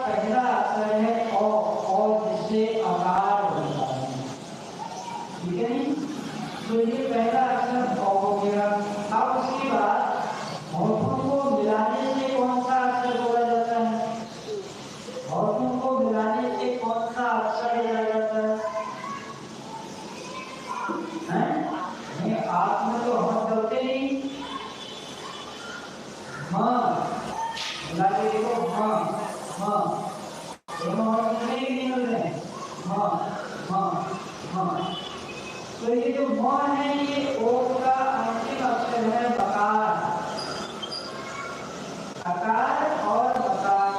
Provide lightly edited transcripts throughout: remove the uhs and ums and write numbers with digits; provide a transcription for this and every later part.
पहला तो ये पहला अक्षर औ हो गया। अब उसके बाद होठों को मिलाने से कौन सा अक्षर बोला जाता है? होठों को मिलाने से कौन सा अक्षर बोला जाता है? नहीं, आप में तो हम चलते नहीं। मिला के देखो, दोनों होठ नहीं मिल रहे। तो ये जो म है ये ओम का अंतिम अक्षर है बकार, अकार और बकार।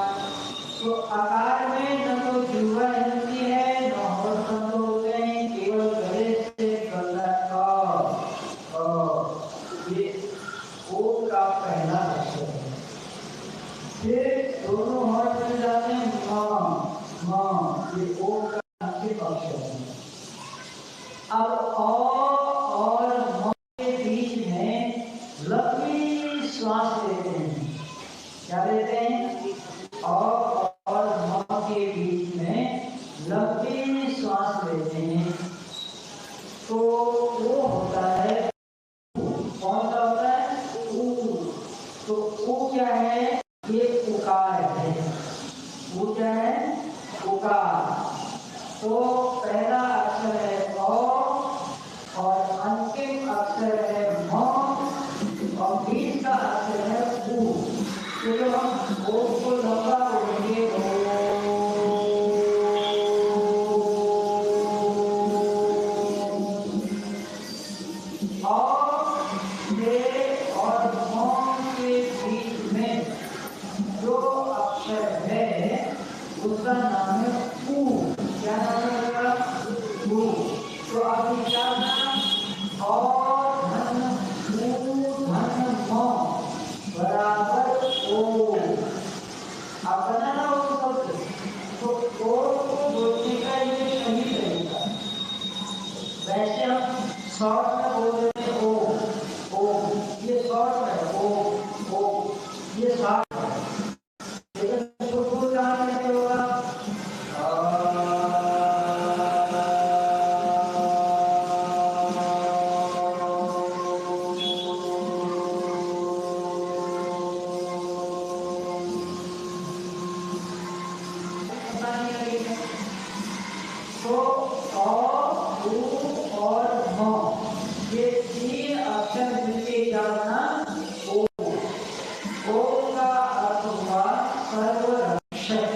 तो अकार में न तो जिह्वा हिलती है न होठ बंद होते हैं, केवल गले से गला ये ओम का पहला अक्षर है। फिर दोनों होठ मिल जाते हैं ये ओम का अंतिम अक्षर है। अब और म के बीच में लंबी श्वास लेते हैं। क्या लेते हैं? और म के बीच में लंबी श्वास लेते हैं। तो वो होता है, कौन सा होता है? ऊ। तो ऊ क्या है? ये उकार है। ऊ क्या है? उकार। तो पहला अक्षर है और अंतिम अक्षर है म और बीच का अक्षर है ऊ। तो जब हम ओम को लंबा बोलेंगे और म के बीच में जो अक्षर है उसका नाम है ऊ। क्या नाम है? ऊ। तो अब क्या नाम? और धन म बराबर ओ। अब बनाना हो शब्द तो ओ को बोलने का ये सही तरीका। वैसे हम शॉर्ट में बोल रहे हैं ओ, ये शॉर्ट में ओ, ये शॉर्ट है। लेकिन शुरू कहाँ कैसे होगा? तो और म ये तीन अक्षर मिलके क्या बना? ओम का अर्थ हुआ सर्वरक्षक।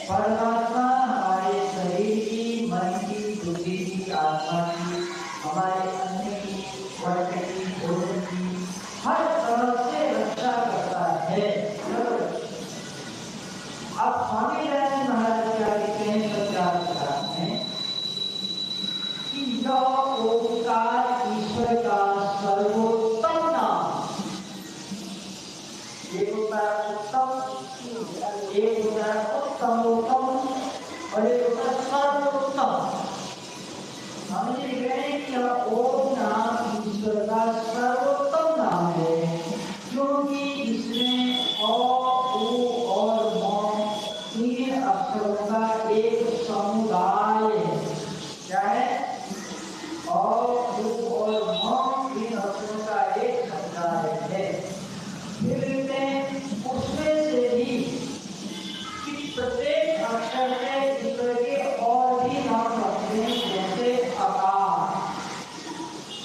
परमात्मा हमारे शरीर की, मन की, बुद्धि की, आत्मा की, हमारे अन्न की, वस्त्र की, भोजन की, हर तरह से रक्षा करता है। अब स्वामी दयानंद महाराज क्या लिखते हैं सत्याग्रह में कि यह ओंकार ईश्वर का सर्वोत्तम नाम। एक होता है उत्तम, एक होता है उत्तमोत्तम और एक होता है सर्वोत्तम। हम ये लिख रहे हैं कि यह ओम नाम ईश्वर का सर्वोत्तम नाम है, क्योंकि इसमें ओ, ऊ और म तीन अक्षरों का एक समुदाय है। क्या है? और म तीन अक्षरों का एक समुदाय है। फिर कहते हैं उसमें से भी कि प्रत्येक अक्षर से ईश्वर के और भी नाम रखते हैं, जैसे आकार।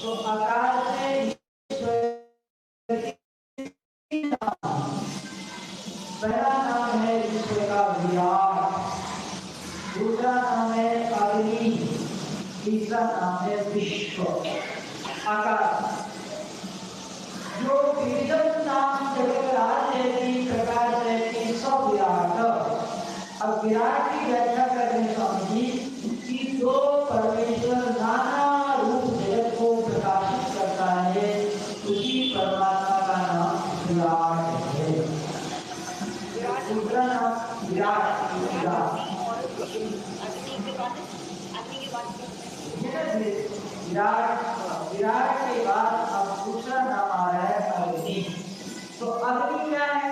तो आकार से ईश्वर के नाम, पहला नाम है ईश्वर का विराट, दूसरा नाम है अग्नि, तीसरा नाम है विश्व। आकार जो विविधम नाम जगत रहती, प्रकाश रहती, सब विराट। अब विराट की व्याख्या करने स्वामी जी कि जो परमेश्वर नाना रूप जगत को प्रकाशित करता है, उसी परमात्मा का नाम विराट है। दूसरा नाम विराट। विराट के बाद अब दूसरा नाम आ रहा है अग्नि। तो अग्नि क्या है?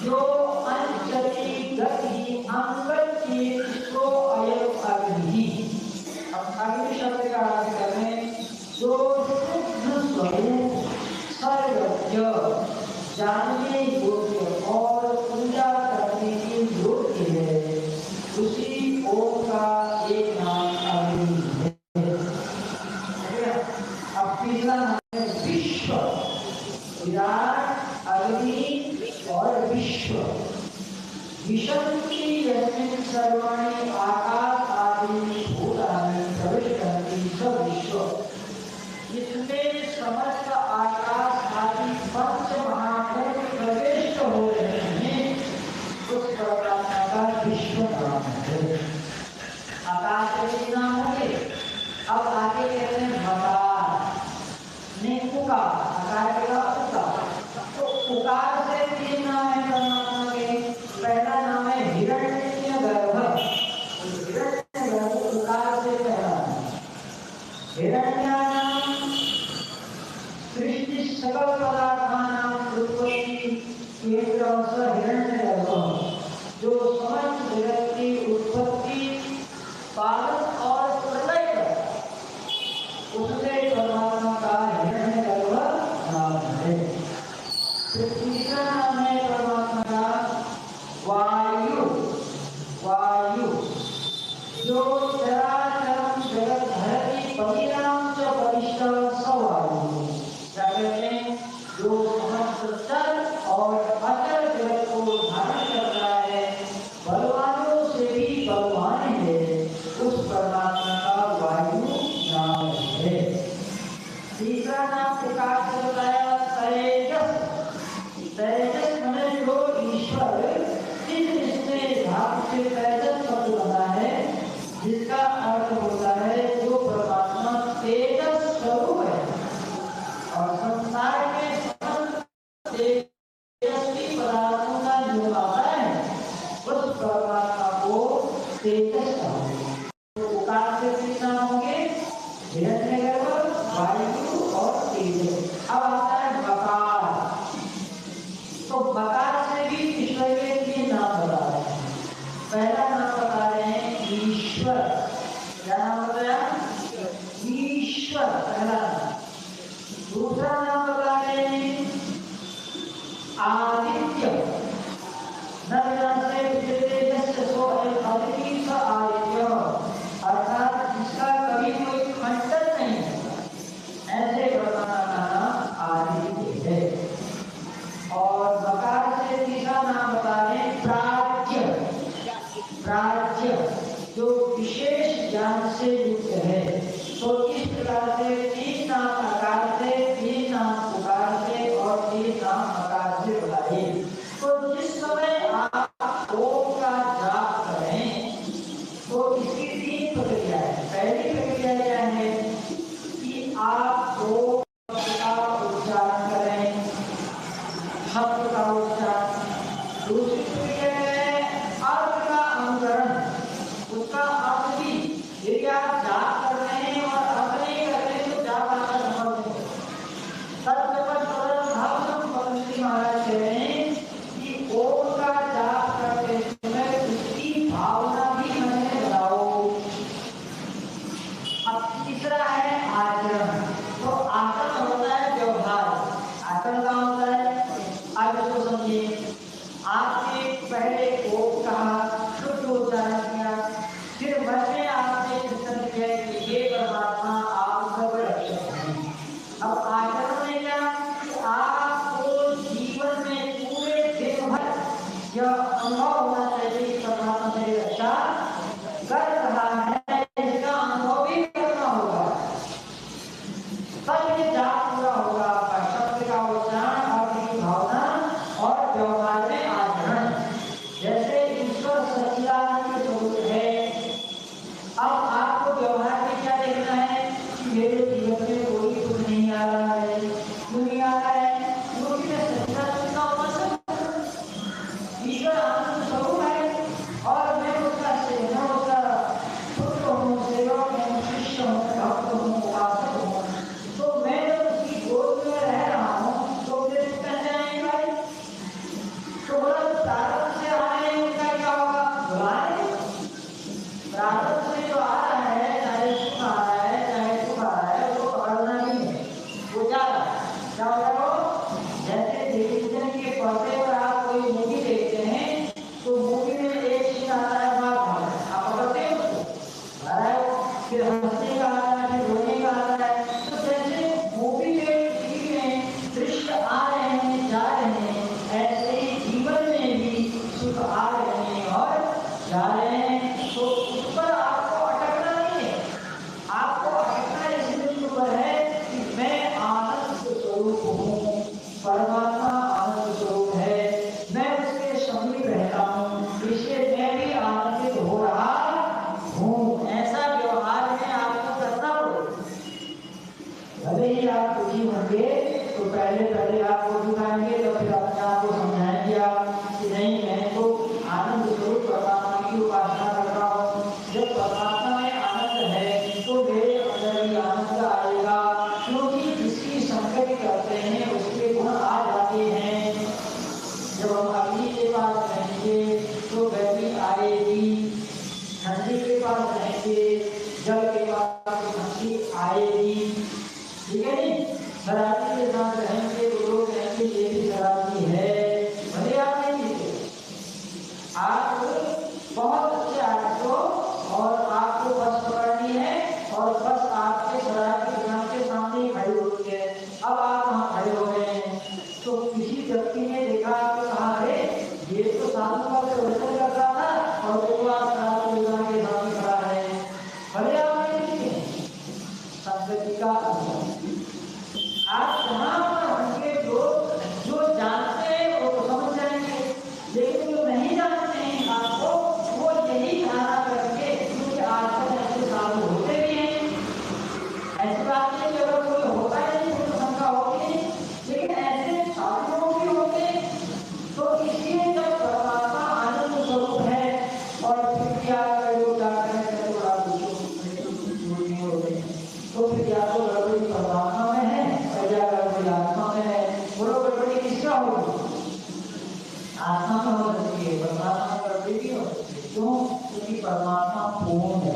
जो अंचली गति अंगल की तो अयम अग्नि। अब अग्नि शब्द का अर्थ करें आकार के तीन नाम होंगे। अब आगे कहते हैं मकार ने उकार, आकार के बाद उकार। तो उकार से तीन नाम है परमात्मा के। पहला नाम है हिरण्यगर्भ। हिरण्यगर्भ उकार से पहला हिरण्यानां सृष्टि सकल पदार्थानां उत्पत्ति केंद्रं स हिरण्यगर्भः, जो समस्त जगत की उत्पत्ति, पालन और प्रलय कर उससे परमात्मा का हिरण्यगर्भ नाम है। फिर तीसरा नाम है परमात्मा का वायु। वायु जो चराचरं जगत धरती परिणाम च परिष्ठः स वायु। क्या कहते हैं? जो समस्त चर और अचर जगत को धारण कर रहा है, बलवानों से भी बलवान है, उस परमात्मा का वायु नाम है। तीसरा नाम प्रकाश से बताया तेजस। तेजस माने जो ईश्वर जिसने धातु से तेजस शब्द बना है, जिसका अर्थ होता है जो परमात्मा तेजस स्वरूप है और संसार के समस्त तेजस्वी पदार्थों का निर्माता है, उस परमात्मा को तेजस कहा है। तो उकार से तीन नाम होंगे, हिरण्यगर्भ, वायु और तेजस। अब आता है बकार। तो बकार से भी ईश्वर के तीन नाम बता रहे हैं। पहला नाम बता रहे हैं ईश्वर। क्या नाम बताया? ईश्वर पहला नाम। दूसरा नाम बता रहे हैं आदित्य। नवग्रह से विद्यते यस्य सो अदिति स आदित्य, अर्थात जिसका कभी कोई खंडन नहीं होता, ऐसे परमात्मा का नाम आदित्य है। और बकार से तीसरा नाम बता रहे हैं प्राज्ञ। प्राज्ञ जो विशेष ज्ञान से युक्त है। तो इस प्रकार से तीन नाम आकार से, तीन नाम उकार से और तीन नाम आकार से बताए। तो जिस समय आप ओम का जाप करें तो इसकी तीन प्रक्रिया है। पहली प्रक्रिया क्या है कि आप ओम का उच्चारण करें, शब्द का उच्चारण। दूसरी प्रक्रिया है अर्थ का अनुकरण, उसका अर्थ भी। यदि आप जाप कर रहे हैं और अर्थ नहीं कर रहे तो जाप आपका सफल नहीं होगा। महाराज कह रहे हैं कि ओम का जाप करते समय उसकी भावना भी मन में बनाओ। अब तीसरा है आचरण। तो आचरण होता है व्यवहार। आचरण का होता है, आप इसको समझिए, आपने पहले ओम कहा, शुद्ध उच्चारण किया, फिर मन में आपने चिंतन किया कि ये परमात्मा आप सब रक्षक हैं। अब आचरण में क्या? आपको जीवन में पूरे दिन भर यह अनुभव होना चाहिए कि परमात्मा मेरी रक्षा कर रहा है, इसका अनुभव भी करना होगा, तब ये जाप पूरा होगा आपका। शब्द का उच्चारण, अर्थ की भावना और व्यवहार में आचरण। जैसे ईश्वर सच्चिदानंद स्वरूप है। अब आपको व्यवहार में क्या देखना है कि मेरे जीवन में कोई दुख नहीं आ रहा है। क्यों नहीं आ रहा है? क्योंकि मैं सच्चिदानंद का उपासक हूं। ईश्वर आनंद स्वरूप है और मैं उसका सेवक, उसका पुत्र हूँ, सेवक हूँ, शिष्य हूँ, भक्त हूँ, उपासक हूँ। तो मैं जब उसकी गोद में रह रहा हूँ तो मुझे कैसे आएंगे भाई? तो बोला प्रारंभ से आ रहे हैं, उनका क्या होगा? बुलाने। प्रारंभ से जो आ रहा है, चाहे सुख आ रहा है चाहे दुख आ रहा है, वो पकड़ना नहीं है, वो जा रहा है। क्या हो रहा है? जैसे टेलीविजन के पर्दे पर आप कोई मूवी देखते हैं तो मूवी में एक सीन आता है, आप पकड़ते हैं उसको, आ रहा है, फिर हंसने का आता है, फिर रोने का आता है। तो जैसे मूवी में, टीवी में दृश्य आ रहे हैं, जा रहे हैं, ऐसे ही जीवन में भी सुख आ रहे हैं और जा रहे हैं। तो उस पर आपको अटकना नहीं है। आपको अटकना इस बिंदु पर है कि मैं आनंद स्वरूप हूँ, परमात्मा आनंद स्वरूप है, मैं उसके समीप रहता हूँ, इसलिए मैं भी आनंदित हो रहा हूँ। आपको हंसी आएगी, ठीक है नहीं। शराबी के साथ रहेंगे तो लोग कहेंगे ये भी शराबी है, भले आप नहीं पीते, आप बहुत अच्छे आदमी हो और आपको बस पकड़नी है और बस आपके शराब की दुकान के सामने ही खड़ी होती है। अब आप वहाँ खड़े हो गए हैं तो किसी व्यक्ति ने देखा आपको, कहा अरे ये तो साधु का प्रवचन कर रहा था और वो आप शराब की दुकान के सामने खड़ा है, भले आप नहीं पीते। संगति का आज जहाँ पर होंगे लोग जो जानते हैं वो तो समझ जाएंगे, लेकिन जो नहीं जानते हैं आपको वो यही धारणा करेंगे, क्योंकि आजकल ऐसे साधु होते भी हैं। ऐसी बात नहीं कि अगर कोई होता है नहीं तो शंका होती नहीं, लेकिन ऐसे साधुओं भी होते हैं। तो इसलिए जब परमात्मा आनंद स्वरूप है और फिर क्या लोग क्या करें तो फिर या तो गड़बड़ी परमात्मा में है और या गड़बड़ी आत्मा में है। बोलो गड़बड़ी किसका होगी? आत्मा में हो सकती है, परमात्मा में गड़बड़ी भी हो सकती है। क्यों? क्योंकि परमात्मा पूर्ण है।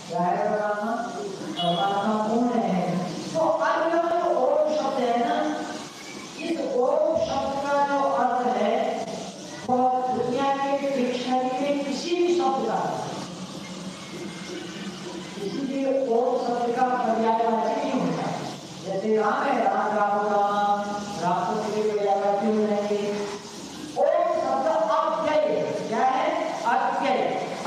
क्या है परमात्मा? परमात्मा पूर्ण है। तो अब जो ओम शब्द है ना, इस ओम शब्द का जो अर्थ है वो दुनिया के डिक्शनरी में किसी भी शब्द का, इसीलिए ओम शब्द का पर्यायवाची नहीं होता। जैसे राम है, राम राम राम, राम शब्द के पर्यायवाची हो जाएंगे। ओम शब्द अव्यय, क्या है? अव्यय।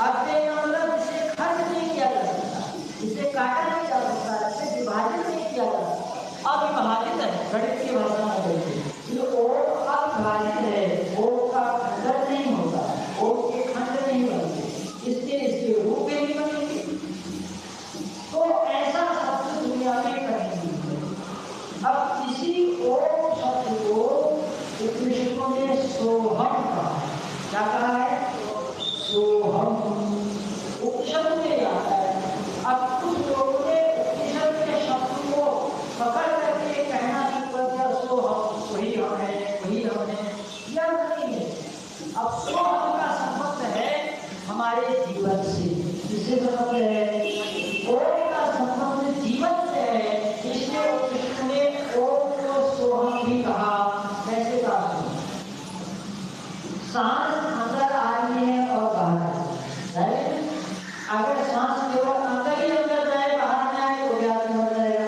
अव्यय का मतलब इसे खंड नहीं किया जा सकता, इसे काटा नहीं जा सकता, इसे विभाजित नहीं किया जा सकता, अविभाजित है गणित की भाषा में बोलते। ये ओम अविभाजित है, ओम का खंडन नहीं होता, ओम के खंड नहीं बनते, इसलिए इसके रूप में नहीं बनेंगे। तो ऐसा शब्द दुनिया में करेंगे। अब इसी ओम शब्द को उपनिषदों ने सोहम कहा। क्या कहा है? सोहम। उपनिषद में आता है। अब कुछ लोगों ने उपनिषद के शब्द को पकड़ करके कहना शुरू कर दिया, सोहम, वही हम है, वही हम है। यह नहीं है। अब सोहम का संबंध है हमारे जीवन से। किससे संबंध है? ओम का संबंध जीवन से है, इसलिए कृष्ण ने ओम को सोहम भी कहा। कैसे कहा? सांस अंदर आ रही है और बाहर आ रही है। अगर सांस केवल अंदर ही अंदर जाए, बाहर में आए तो भी आदमी मर जाएगा,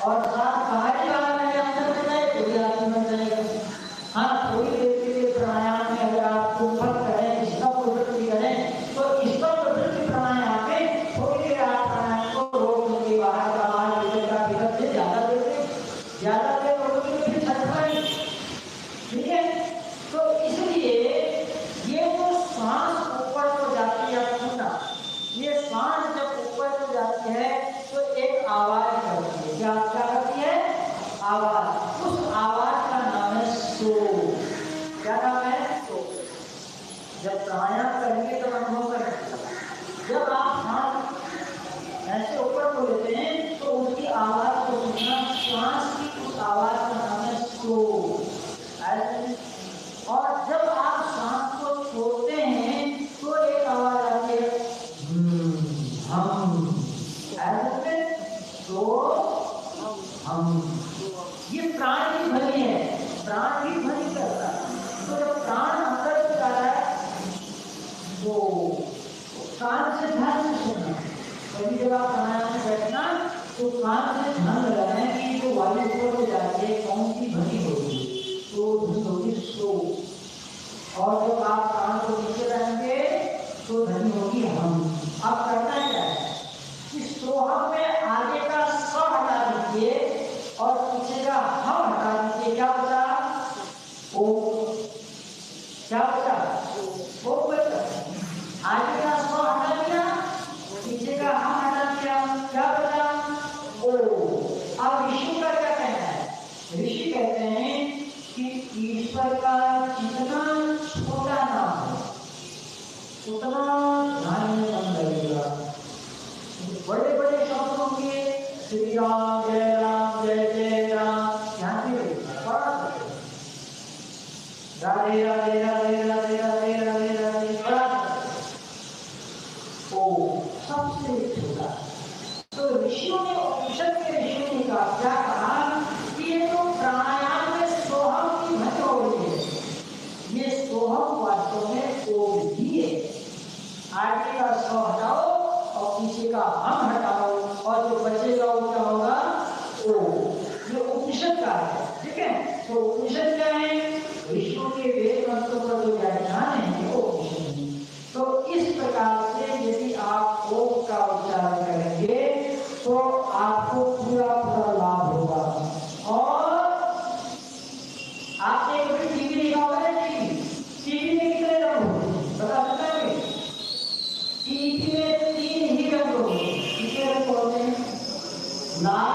और सांस बाहर ही बाहर में अंदर में जाए तो भी आदमी मर जाएगा। हाँ, थोड़ी देर के लिए प्राणायाम में अगर आप कुंभक करें, स्तंभ प्रवृत्ति करें, तो स्तंभ प्रवृत्ति प्राणायाम में थोड़ी देर आप प्राणायाम को रोक करके बाहर का बाहर भीतर का भीतर से ज्यादा देर रोकने में फिर छटकाई, ठीक है। तो इसलिए ये जो सांस ऊपर को जाती है सुनना, ये सांस जब ऊपर को जाती है तो एक आवाज करती है। क्या करती है? आवाज। उस आवाज का नाम है सो। क्या नाम है? सो। जब प्राणायाम करेंगे तब अनुभव करेंगे। जब आप सांस ऐसे ऊपर को लेते हैं तो उसकी आवाज को सुनना, श्वास की उस आवाज का नाम है सो। और जब आप सांस को छोड़ते हैं तो एक आवाज आती है हम। ऐसे तो हम, ये प्राण की ध्वनि है, प्राण की ध्वनि करता है। तो जब प्राण अंदर से जा रहा है तो कान से ध्यान से सुनना। कभी जब आप प्राणायाम में बैठना तो कान से ध्यान लगाना है कि जो वायु ऊपर को जाती है कौन सी ध्वनि होगी, तो ध्वनि होगी सो। और जब आप कान को नीचे रहेंगे तो ध्वनि होगी हम। अब करना क्या है? इस सोहम में आगे का स हटा दीजिए और पीछे का हम हटा दीजिए। क्या बचा? ओ। क्या बचा? ओ बचा। आगे का स हटा दिया, पीछे का हम हटा दिया, क्या बचा? ओ। अब ऋषि का क्या कहना है? ऋषि कहते हैं कि ईश्वर का जितना छोटा नाम है उतना ध्यान में मन लगेगा। बड़े बड़े शब्द होंगे, श्री राम जय राम जय जय राम, ध्यान भी लगेगा, बड़ा राधे राधे राधे राधे राधे राधे राधे, बड़ा ओ सबसे छोटा। तो ऋषियों ने, उपनिषद के ऋषियों ने कहा, क्या कहा कि ये तो प्राणायाम में सोहम की ध्वनि हो रही है, ये सोहम वास्तव में ओम ही है। आगे का सौ हटाओ और पीछे का हम हटाओ और जो बचेगा वो क्या होगा, ओम। ये उपनिषद का है, ठीक है। तो उपनिषद क्या है, ऋषियों के वेद मंत्रों का जो व्याख्यान है वो उपनिषद है। तो इस प्रकार से यदि आप ओम का उच्चारण करेंगे तो आपको पूरा पूरा लाभ होगा। और आपने कभी टीवी देखा होगा ना, टीवी में कितने रंग होते हैं बता सकते हैं? टीवी में 3 ही रंग होते हैं। कितने रंग होते हैं? लाल,